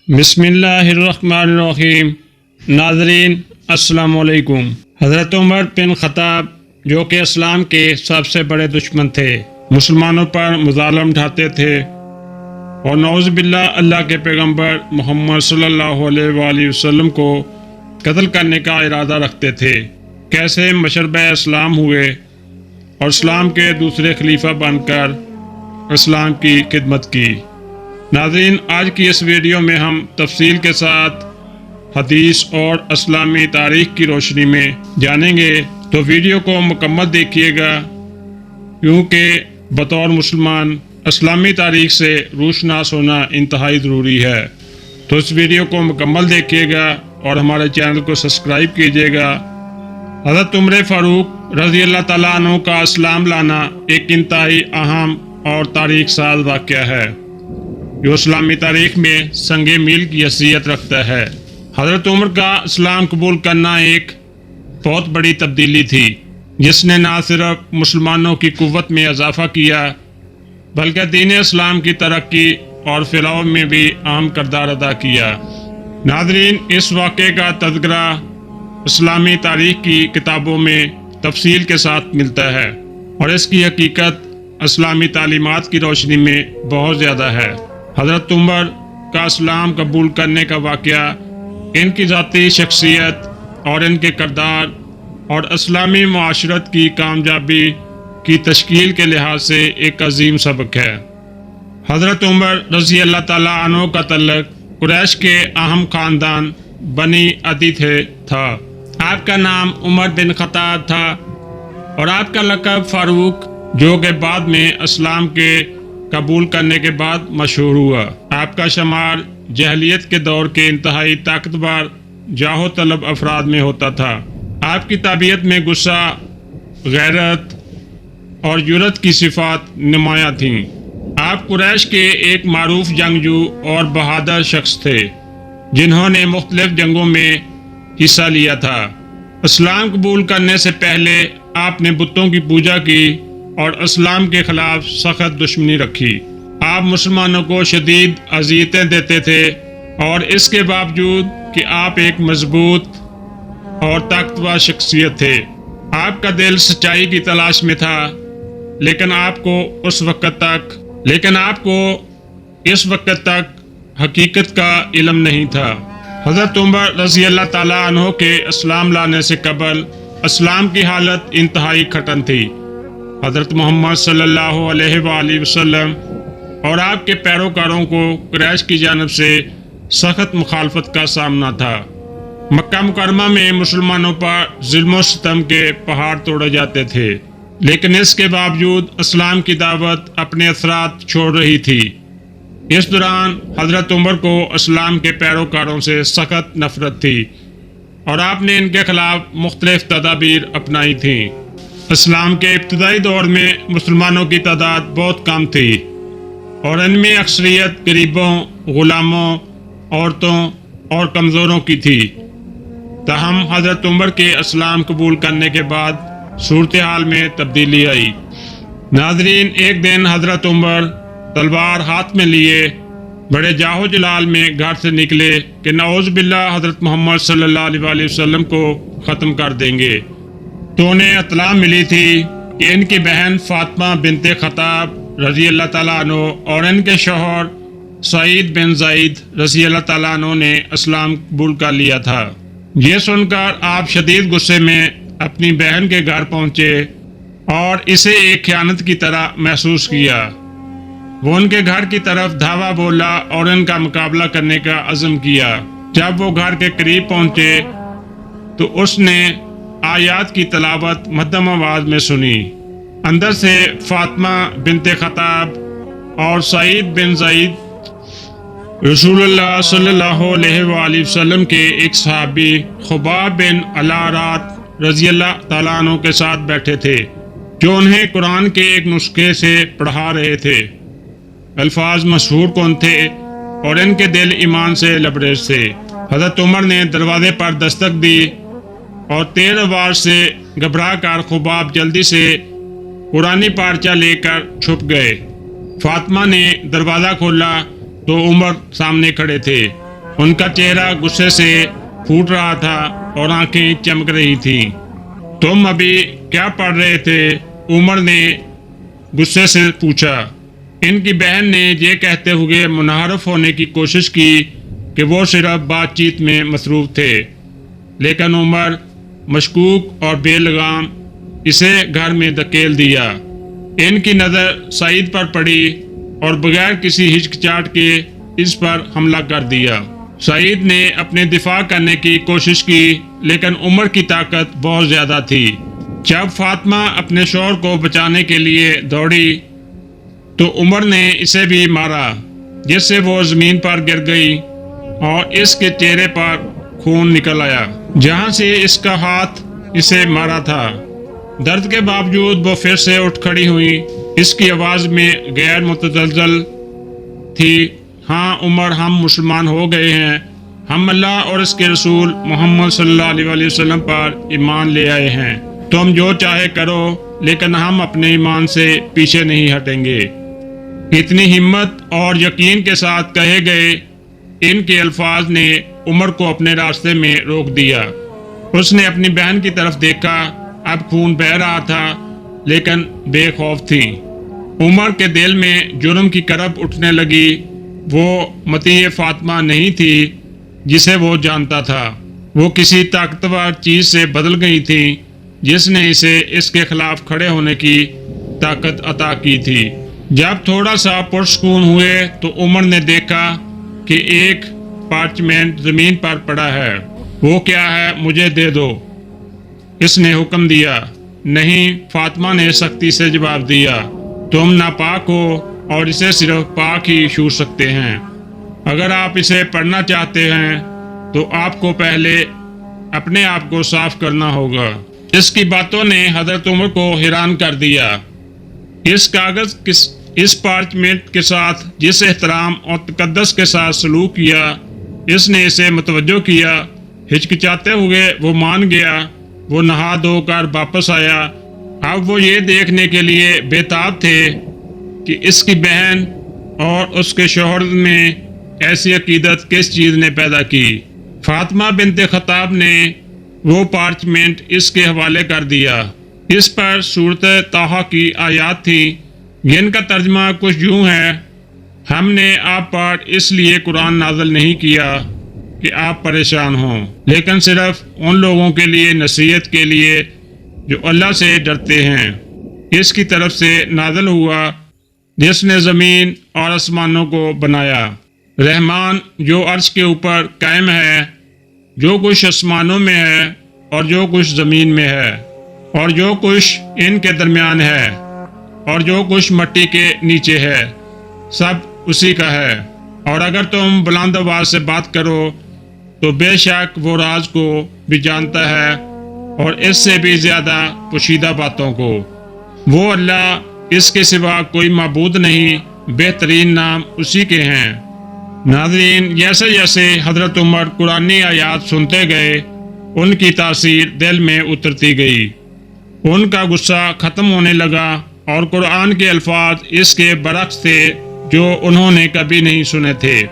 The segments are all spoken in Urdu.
بسم اللہ الرحمن الرحیم۔ ناظرین السلام علیکم۔ حضرت عمر بن خطاب جو کہ اسلام کے سب سے بڑے دشمن تھے، مسلمانوں پر مظالم ڈھاتے تھے اور نعوذ باللہ اللہ کے پیغمبر محمد صلی اللہ علیہ وآلہ وسلم کو قتل کرنے کا ارادہ رکھتے تھے، کیسے مشربہ اسلام ہوئے اور اسلام کے دوسرے خلیفہ بن کر اسلام کی خدمت کی۔ ناظرین، آج کی اس ویڈیو میں ہم تفصیل کے ساتھ حدیث اور اسلامی تاریخ کی روشنی میں جانیں گے، تو ویڈیو کو مکمل دیکھیے گا، کیونکہ بطور مسلمان اسلامی تاریخ سے روشناس ہونا انتہائی ضروری ہے۔ تو اس ویڈیو کو مکمل دیکھیے گا اور ہمارے چینل کو سبسکرائب کیجیے گا۔ حضرت عمر فاروق رضی اللہ تعالیٰ عنہ کا اسلام لانا ایک انتہائی اہم اور تاریخ ساز واقعہ ہے جو اسلامی تاریخ میں سنگ میل کی حیثیت رکھتا ہے۔ حضرت عمر کا اسلام قبول کرنا ایک بہت بڑی تبدیلی تھی، جس نے نہ صرف مسلمانوں کی قوت میں اضافہ کیا بلکہ دین اسلام کی ترقی اور پھیلاؤ میں بھی اہم کردار ادا کیا۔ ناظرین، اس واقعے کا تذکرہ اسلامی تاریخ کی کتابوں میں تفصیل کے ساتھ ملتا ہے اور اس کی حقیقت اسلامی تعلیمات کی روشنی میں بہت زیادہ ہے۔ حضرت عمر کا اسلام قبول کرنے کا واقعہ ان کی ذاتی شخصیت اور ان کے کردار اور اسلامی معاشرت کی کامیابی کی تشکیل کے لحاظ سے ایک عظیم سبق ہے۔ حضرت عمر رضی اللہ تعالیٰ عنہ کا تعلق قریش کے اہم خاندان بنی عدی تھا۔ آپ کا نام عمر بن خطاب تھا اور آپ کا لقب فاروق، جو کہ بعد میں اسلام کے قبول کرنے کے بعد مشہور ہوا۔ آپ کا شمار جاہلیت کے دور کے انتہائی طاقتور جاہ و طلب افراد میں ہوتا تھا۔ آپ کی طبیعت میں غصہ، غیرت اور جرأت کی صفات نمایاں تھیں۔ آپ قریش کے ایک معروف جنگجو اور بہادر شخص تھے، جنہوں نے مختلف جنگوں میں حصہ لیا تھا۔ اسلام قبول کرنے سے پہلے آپ نے بتوں کی پوجا کی اور اسلام کے خلاف سخت دشمنی رکھی۔ آپ مسلمانوں کو شدید اذیتیں دیتے تھے اور اس کے باوجود کہ آپ ایک مضبوط اور طاقتور شخصیت تھے، آپ کا دل سچائی کی تلاش میں تھا، لیکن آپ کو اس وقت تک حقیقت کا علم نہیں تھا۔ حضرت عمر رضی اللہ تعالیٰ عنہ کے اسلام لانے سے قبل اسلام کی حالت انتہائی کھٹن تھی۔ حضرت محمد صلی اللہ علیہ وآلہ وسلم اور آپ کے پیروکاروں کو قریش کی جانب سے سخت مخالفت کا سامنا تھا۔ مکہ مکرمہ میں مسلمانوں پر ظلم و ستم کے پہاڑ توڑے جاتے تھے، لیکن اس کے باوجود اسلام کی دعوت اپنے اثرات چھوڑ رہی تھی۔ اس دوران حضرت عمر کو اسلام کے پیروکاروں سے سخت نفرت تھی اور آپ نے ان کے خلاف مختلف تدابیر اپنائی تھیں۔ اسلام کے ابتدائی دور میں مسلمانوں کی تعداد بہت کم تھی اور ان میں اکثریت غریبوں، غلاموں، عورتوں اور کمزوروں کی تھی۔ تاہم حضرت عمر کے اسلام قبول کرنے کے بعد صورتحال میں تبدیلی آئی۔ ناظرین، ایک دن حضرت عمر تلوار ہاتھ میں لیے بڑے جاہ و جلال میں گھر سے نکلے کہ نعوذ باللہ حضرت محمد صلی اللہ علیہ وآلہ وسلم کو ختم کر دیں گے۔ تو انہیں اطلاع ملی تھی کہ ان کی بہن فاطمہ بنت خطاب رضی اللہ تعالیٰ عنہ اور ان کے شوہر سعید بن زید رضی اللہ تعالیٰ عنہ نے اسلام قبول کر لیا تھا۔ یہ سن کر آپ شدید غصے میں اپنی بہن کے گھر پہنچے اور اسے ایک خیانت کی طرح محسوس کیا۔ وہ ان کے گھر کی طرف دھاوا بولا اور ان کا مقابلہ کرنے کا عزم کیا۔ جب وہ گھر کے قریب پہنچے تو اس نے آیات کی تلاوت مدھم آواز میں سنی۔ اندر سے فاطمہ بنت خطاب اور سعید بن زید رسول اللہ صلی اللہ علیہ وآلہ وسلم کے ایک صحابی خباب بن الارات رضی اللہ تعالیٰ عنہ کے ساتھ بیٹھے تھے، جو انہیں قرآن کے ایک نسخے سے پڑھا رہے تھے۔ الفاظ مشہور کن تھے اور ان کے دل ایمان سے لبریز تھے۔ حضرت عمر نے دروازے پر دستک دی اور تیز آواز سے گھبرا کر خباب جلدی سے قرآنی پارچہ لے کر چھپ گئے۔ فاطمہ نے دروازہ کھولا تو عمر سامنے کھڑے تھے۔ ان کا چہرہ غصے سے پھوٹ رہا تھا اور آنکھیں چمک رہی تھیں۔ تم ابھی کیا پڑھ رہے تھے؟ عمر نے غصے سے پوچھا۔ ان کی بہن نے یہ کہتے ہوئے منحرف ہونے کی کوشش کی کہ وہ صرف بات چیت میں مصروف تھے، لیکن عمر مشکوک اور بے لگام اسے گھر میں دھکیل دیا۔ ان کی نظر سعید پر پڑی اور بغیر کسی ہچکچاہٹ کے اس پر حملہ کر دیا۔ سعید نے اپنے دفاع کرنے کی کوشش کی، لیکن عمر کی طاقت بہت زیادہ تھی۔ جب فاطمہ اپنے شوہر کو بچانے کے لیے دوڑی تو عمر نے اسے بھی مارا، جس سے وہ زمین پر گر گئی اور اس کے چہرے پر خون نکل آیا جہاں سے اس کا ہاتھ اسے مارا تھا۔ درد کے باوجود وہ پھر سے اٹھ کھڑی ہوئی۔ اس کی آواز میں غیر متزلزل تھی، ہاں عمر، ہم مسلمان ہو گئے ہیں، ہم اللہ اور اس کے رسول محمد صلی اللہ علیہ وسلم پر ایمان لے آئے ہیں۔ تم جو چاہے کرو، لیکن ہم اپنے ایمان سے پیچھے نہیں ہٹیں گے۔ اتنی ہمت اور یقین کے ساتھ کہے گئے ان کے الفاظ نے عمر کو اپنے راستے میں روک دیا۔ اس نے اپنی بہن کی طرف دیکھا، اب خون بہہ رہا تھا لیکن بے خوف تھی۔ عمر کے دل میں جرم کی کرب اٹھنے لگی۔ وہ مطیع فاطمہ نہیں تھی جسے وہ جانتا تھا، وہ کسی طاقتور چیز سے بدل گئی تھی جس نے اسے اس کے خلاف کھڑے ہونے کی طاقت عطا کی تھی۔ جب تھوڑا سا پرسکون ہوئے تو عمر نے دیکھا کہ ایک پارچمنٹ زمین پر پڑا ہے۔ وہ کیا ہے؟ مجھے دے دو، اس نے حکم دیا۔ نہیں، فاطمہ نے سختی سے جواب دیا، تم ناپاک ہو اور اسے صرف پاک ہی چھو سکتے ہیں۔ اگر آپ اسے پڑھنا چاہتے ہیں تو آپ کو پہلے اپنے آپ کو صاف کرنا ہوگا۔ اس کی باتوں نے حضرت عمر کو حیران کر دیا۔ اس کاغذ اس پارچمنٹ کے ساتھ جس احترام اور تقدس کے ساتھ سلوک کیا، اس نے اسے متوجہ کیا۔ ہچکچاتے ہوئے وہ مان گیا۔ وہ نہا دھو کر واپس آیا۔ اب وہ یہ دیکھنے کے لیے بےتاب تھے کہ اس کی بہن اور اس کے شوہر میں ایسی عقیدت کس چیز نے پیدا کی۔ فاطمہ بنت خطاب نے وہ پارچمنٹ اس کے حوالے کر دیا۔ اس پر سورۃ طٰہٰ کی آیات تھی، جن کا ترجمہ کچھ یوں ہے: ہم نے آپ پر اس لیے قرآن نازل نہیں کیا کہ آپ پریشان ہوں، لیکن صرف ان لوگوں کے لیے نصیحت کے لیے جو اللہ سے ڈرتے ہیں۔ اس کی طرف سے نازل ہوا جس نے زمین اور آسمانوں کو بنایا، رحمان جو عرش کے اوپر قائم ہے، جو کچھ آسمانوں میں ہے اور جو کچھ زمین میں ہے اور جو کچھ ان کے درمیان ہے اور جو کچھ مٹی کے نیچے ہے، سب اسی کا ہے۔ اور اگر تم بلند آواز سے بات کرو تو بے شک وہ راز کو بھی جانتا ہے اور اس سے بھی زیادہ پوشیدہ باتوں کو۔ وہ اللہ، اس کے سوا کوئی معبود نہیں، بہترین نام اسی کے ہیں۔ ناظرین، جیسے جیسے حضرت عمر قرآنی آیات سنتے گئے، ان کی تاثیر دل میں اترتی گئی۔ ان کا غصہ ختم ہونے لگا اور قرآن کے الفاظ اس کے برعکس تھے جو انہوں نے کبھی نہیں سنے تھے۔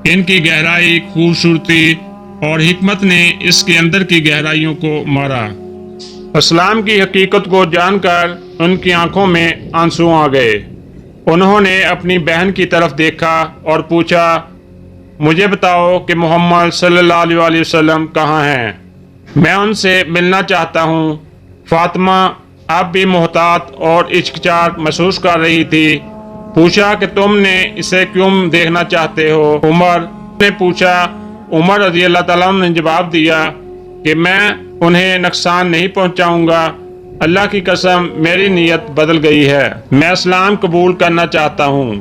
ان کی گہرائی، خوبصورتی اور حکمت نے اس کے اندر کی گہرائیوں کو مارا۔ اسلام کی حقیقت کو جان کر ان کی آنکھوں میں آنسو آ گئے۔ انہوں نے اپنی بہن کی طرف دیکھا اور پوچھا، مجھے بتاؤ کہ محمد صلی اللہ علیہ وسلم کہاں ہیں؟ میں ان سے ملنا چاہتا ہوں۔ فاطمہ اب بھی محتاط اور ہچکچاہٹ محسوس کر رہی تھی۔ پوچھا کہ تم نے اسے کیوں دیکھنا چاہتے ہو؟ عمر نے پوچھا۔ عمر رضی اللہ تعالیٰ عنہ نے جواب دیا کہ میں انہیں نقصان نہیں پہنچاؤں گا، اللہ کی قسم میری نیت بدل گئی ہے، میں اسلام قبول کرنا چاہتا ہوں۔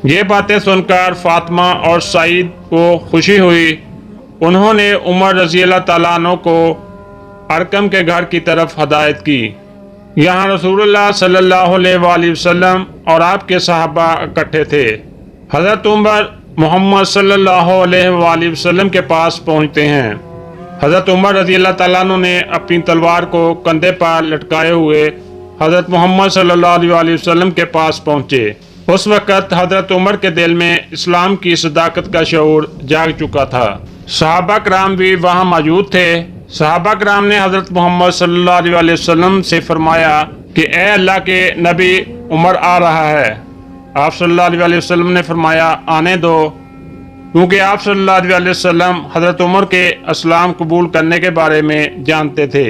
یہ باتیں سن کر فاطمہ اور سعید کو خوشی ہوئی۔ انہوں نے عمر رضی اللہ تعالیٰ عنہ کو ارقم کے گھر کی طرف ہدایت کی۔ یہاں رسول اللہ صلی اللہ علیہ وآلہ وسلم اور آپ کے صحابہ اکٹھے تھے۔ حضرت عمر محمد صلی اللہ علیہ وآلہ وسلم کے پاس پہنچتے ہیں۔ حضرت عمر رضی اللہ تعالیٰ عنہ نے اپنی تلوار کو کندھے پر لٹکائے ہوئے حضرت محمد صلی اللہ علیہ وسلم کے پاس پہنچے۔ اس وقت حضرت عمر کے دل میں اسلام کی صداقت کا شعور جاگ چکا تھا۔ صحابہ کرام بھی وہاں موجود تھے۔ صحابہ کرام نے حضرت محمد صلی اللہ علیہ وسلم سے فرمایا کہ اے اللہ کے نبی، عمر آ رہا ہے۔ آپ صلی اللہ علیہ وسلم نے فرمایا آنے دو، کیونکہ آپ صلی اللہ علیہ وسلم حضرت عمر کے اسلام قبول کرنے کے بارے میں جانتے تھے،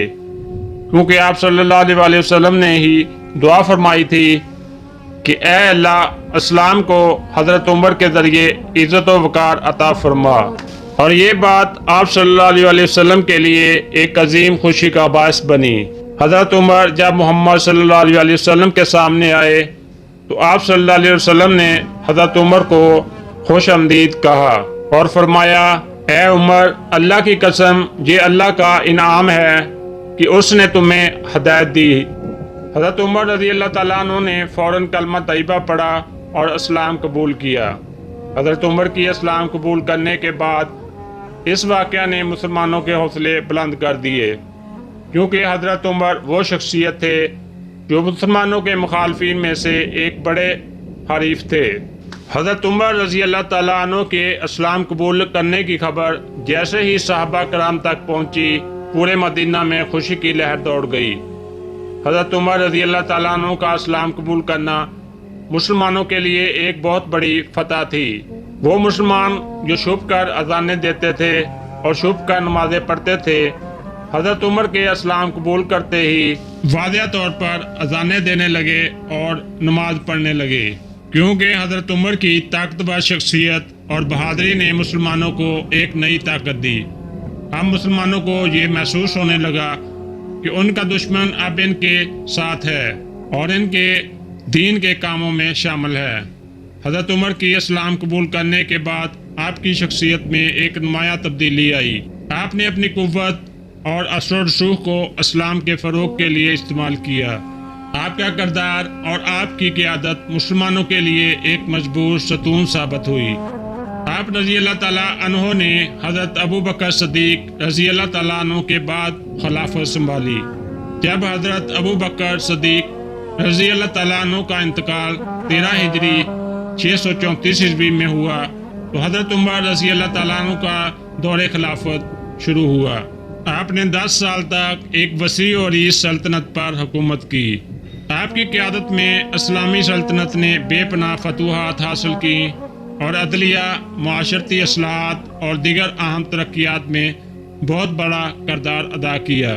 کیونکہ آپ صلی اللہ علیہ وسلم نے ہی دعا فرمائی تھی کہ اے اللہ اسلام کو حضرت عمر کے ذریعے عزت و وقار عطا فرما۔ اور یہ بات آپ صلی اللہ علیہ وسلم کے لیے ایک عظیم خوشی کا باعث بنی۔ حضرت عمر جب محمد صلی اللہ علیہ وسلم کے سامنے آئے تو آپ صلی اللہ علیہ وسلم نے حضرت عمر کو خوش آمدید کہا اور فرمایا اے عمر، اللہ کی قسم یہ اللہ کا انعام ہے کہ اس نے تمہیں ہدایت دی۔ حضرت عمر رضی اللہ تعالیٰ عنہ نے فوراً کلمہ طیبہ پڑھا اور اسلام قبول کیا۔ حضرت عمر کی اسلام قبول کرنے کے بعد اس واقعہ نے مسلمانوں کے حوصلے بلند کر دیے، کیونکہ حضرت عمر وہ شخصیت تھے جو مسلمانوں کے مخالفین میں سے ایک بڑے حریف تھے۔ حضرت عمر رضی اللہ تعالیٰ عنہ کے اسلام قبول کرنے کی خبر جیسے ہی صحابہ کرام تک پہنچی، پورے مدینہ میں خوشی کی لہر دوڑ گئی۔ حضرت عمر رضی اللہ تعالیٰ عنہ کا اسلام قبول کرنا مسلمانوں کے لیے ایک بہت بڑی فتح تھی۔ وہ مسلمان جو چھپ کر اذانیں دیتے تھے اور چھپ کر نمازیں پڑھتے تھے، حضرت عمر کے اسلام قبول کرتے ہی واضح طور پر اذانیں دینے لگے اور نماز پڑھنے لگے، کیونکہ حضرت عمر کی طاقتور شخصیت اور بہادری نے مسلمانوں کو ایک نئی طاقت دی۔ ہم مسلمانوں کو یہ محسوس ہونے لگا کہ ان کا دشمن اب ان کے ساتھ ہے اور ان کے دین کے کاموں میں شامل ہے۔ حضرت عمر کی اسلام قبول کرنے کے بعد آپ کی شخصیت میں ایک نمایاں تبدیلی آئی۔ آپ نے اپنی قوت اور اثر و رسوخ کو اسلام کے فروغ کے لیے استعمال کیا۔ آپ کا کردار اور آپ کی قیادت مسلمانوں کے لیے ایک مضبوط ستون ثابت ہوئی۔ آپ رضی اللہ تعالیٰ عنہ نے حضرت ابو بکر صدیق رضی اللہ تعالیٰ عنہ کے بعد خلافت سنبھالی۔ جب حضرت ابو بکر صدیق رضی اللہ تعالیٰ عنہ کا انتقال 13 ہجری 634 عیسوی میں ہوا تو حضرت عمر رضی اللہ تعالیٰ عنہ کا دور خلافت شروع ہوا۔ آپ نے 10 سال تک ایک وسیع اور عریض سلطنت پر حکومت کی۔ آپ کی قیادت میں اسلامی سلطنت نے بے پناہ فتوحات حاصل کی اور عدلیہ، معاشرتی اصلاحات اور دیگر اہم ترقیات میں بہت بڑا کردار ادا کیا۔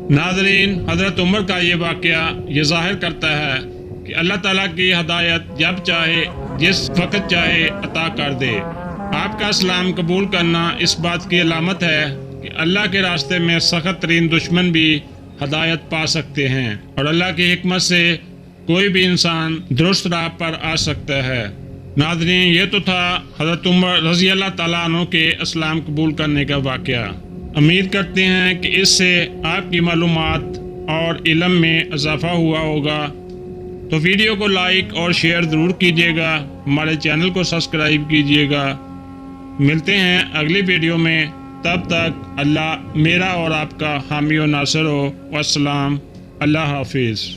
ناظرین، حضرت عمر کا یہ واقعہ یہ ظاہر کرتا ہے کہ اللہ تعالیٰ کی ہدایت جب چاہے جس وقت چاہے عطا کر دے۔ آپ کا اسلام قبول کرنا اس بات کی علامت ہے کہ اللہ کے راستے میں سخت ترین دشمن بھی ہدایت پا سکتے ہیں اور اللہ کی حکمت سے کوئی بھی انسان درست راہ پر آ سکتا ہے۔ ناظرین، یہ تو تھا حضرت عمر رضی اللہ تعالیٰ عنہ کے اسلام قبول کرنے کا واقعہ۔ امید کرتے ہیں کہ اس سے آپ کی معلومات اور علم میں اضافہ ہوا ہوگا۔ تو ویڈیو کو لائک اور شیئر ضرور کیجیے گا، ہمارے چینل کو سبسکرائب کیجیے گا۔ ملتے ہیں اگلی ویڈیو میں، تب تک اللہ میرا اور آپ کا حامی و ناصر ہو۔ والسلام، اللہ حافظ۔